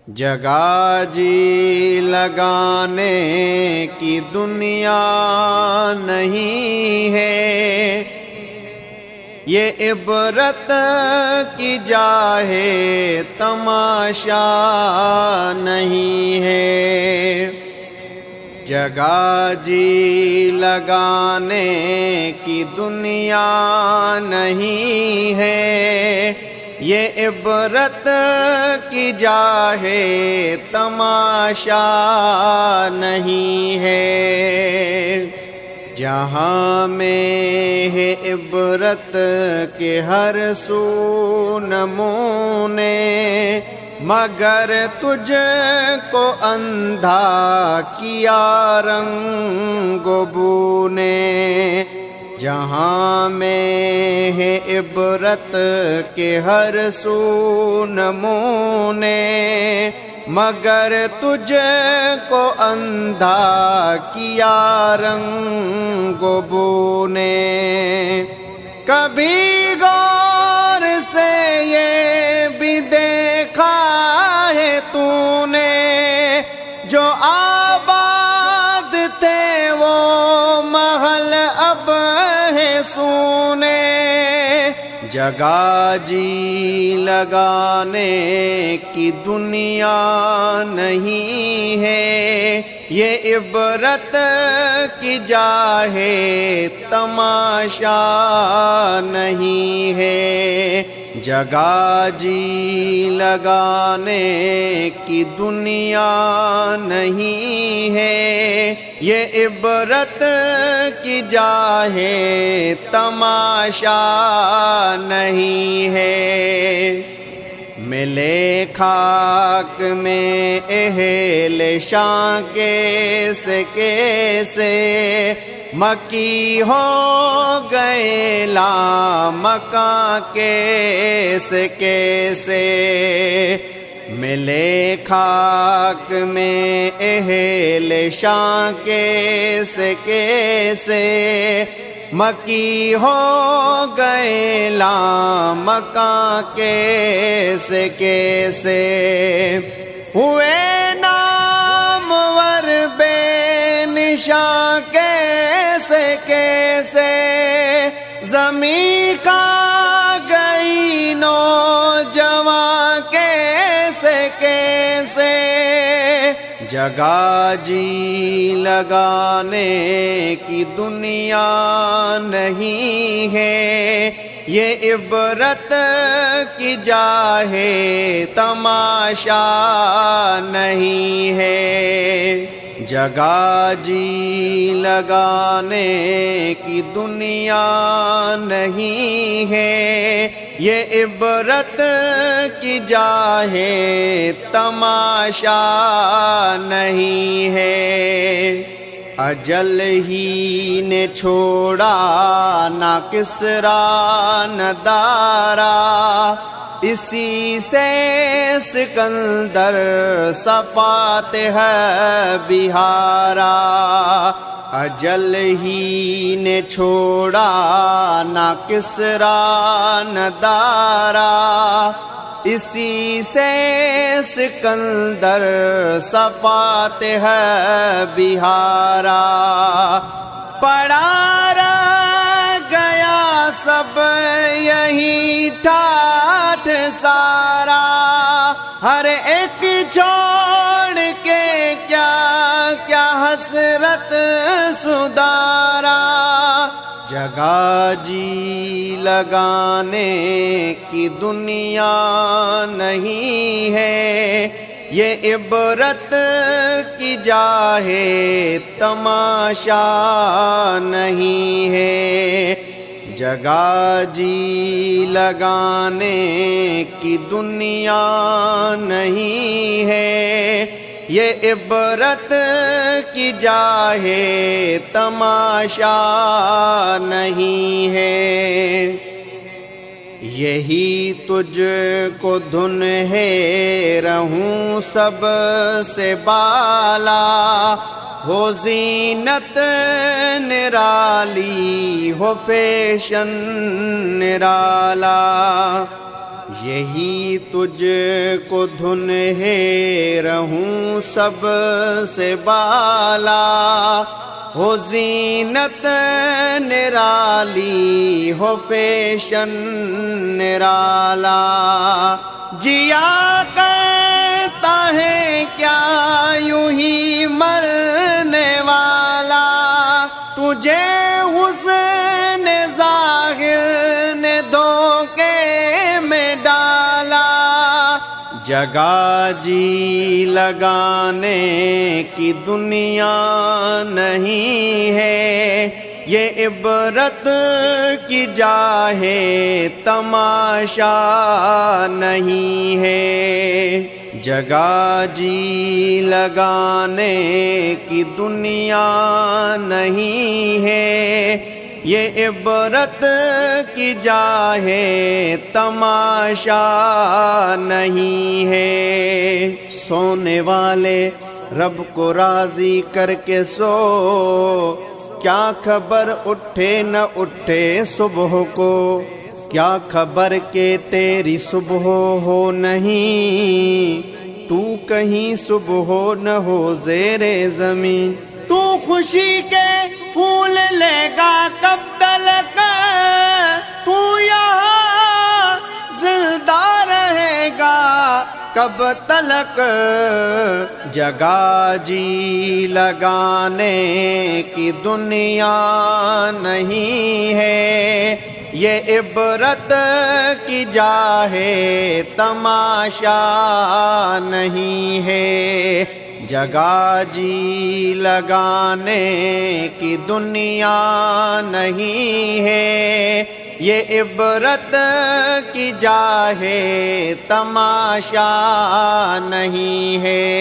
جگہ جی لگانے کی دنیا نہیں ہے، یہ عبرت کی جا ہے، تماشا نہیں ہے۔ جگہ جی لگانے کی دنیا نہیں ہے، یہ عبرت کی جا ہے، تماشا نہیں ہے۔ جہاں میں ہے عبرت کے ہر سو نمونے، مگر تجھ کو اندھا کیا رنگ و بو نے۔ جہاں میں ہے عبرت کے ہر سو نمونے، مگر تجھ کو اندھا کیا رنگ و بو نے۔ کبھی غور سے یہ بھی دیکھا ہے تو نے، جو آباد تھے وہ محل اب ہے سونے۔ جگہ جی لگانے کی دنیا نہیں ہے، یہ عبرت کی جا ہے، تماشا نہیں ہے۔ جگہ جی لگانے کی دنیا نہیں ہے، یہ عبرت کی جا ہے، تماشا نہیں ہے۔ ملے خاک میں اہل شاں کیسے کیسے، مکی ہو گئے لامکاں کیسے کیسے۔ ملے خاک میں اہل شاں کیسے کیسے، مکی ہو گئے لامکاں کیسے کیسے۔ ہوئے نامور بے نشاں کیسے کیسے، زمیں کا گئی نوجواں کیسے کیسے۔ جگہ جی لگانے کی دنیا نہیں ہے، یہ عبرت کی جا ہے، تماشا نہیں ہے۔ جگہ جی لگانے کی دنیا نہیں ہے، یہ عبرت کی جا ہے، تماشا نہیں ہے۔ اجل ہی نے چھوڑا نہ کسریٰ نہ دارا، اسی سے سکندر صفات ہے بہارا۔ اجل ہی نے چھوڑا نہ کسریٰ نہ دارا، اسی سے سکندر صفات ہے بہارا۔ پڑا رہ گیا سب یہی ٹھاٹھ سارا، ہر ایک چھوڑ کے کیا کیا حسرت سدارا۔ جگہ جی لگانے کی دنیا نہیں ہے، یہ عبرت کی جا ہے، تماشا نہیں ہے۔ جگہ جی لگانے کی دنیا نہیں ہے، یہ عبرت کی جا ہے، تماشا نہیں ہے۔ یہی تجھ کو دھن ہے رہوں سب سے بالا، ہو زینت نرالی ہو فیشن نرالا۔ یہی تجھ کو دھن ہے رہوں سب سے بالا، ہو زینت نرالی ہو فیشن نرالا، جیا کرتا ہے کیا یوں ہی مرنے والا، تجھے حسن ظاہر نے دھوکے میں ڈالا، جگہ جی لگانے کی دنیا نہیں ہے، یہ عبرت کی جا ہے تماشا نہیں ہے، جگہ جی لگانے کی دنیا نہیں ہے، یہ عبرت کی جا ہے تماشا نہیں ہے، سونے والے رب کو راضی کر کے سو، کیا خبر اٹھے نہ اٹھے صبح کو، کیا خبر کہ تیری صبح ہو نہیں، تو کہیں صبح نہ ہو زیر زمین، تو خوشی کے پھول لے گا کب تلک، تو یہاں زندہ رہے گا کب تلک، جگہ جی لگانے کی دنیا نہیں ہے، یہ عبرت کی جا ہے تماشا نہیں ہے، جگہ جی لگانے کی دنیا نہیں ہے، یہ عبرت کی جا ہے تماشا نہیں ہے۔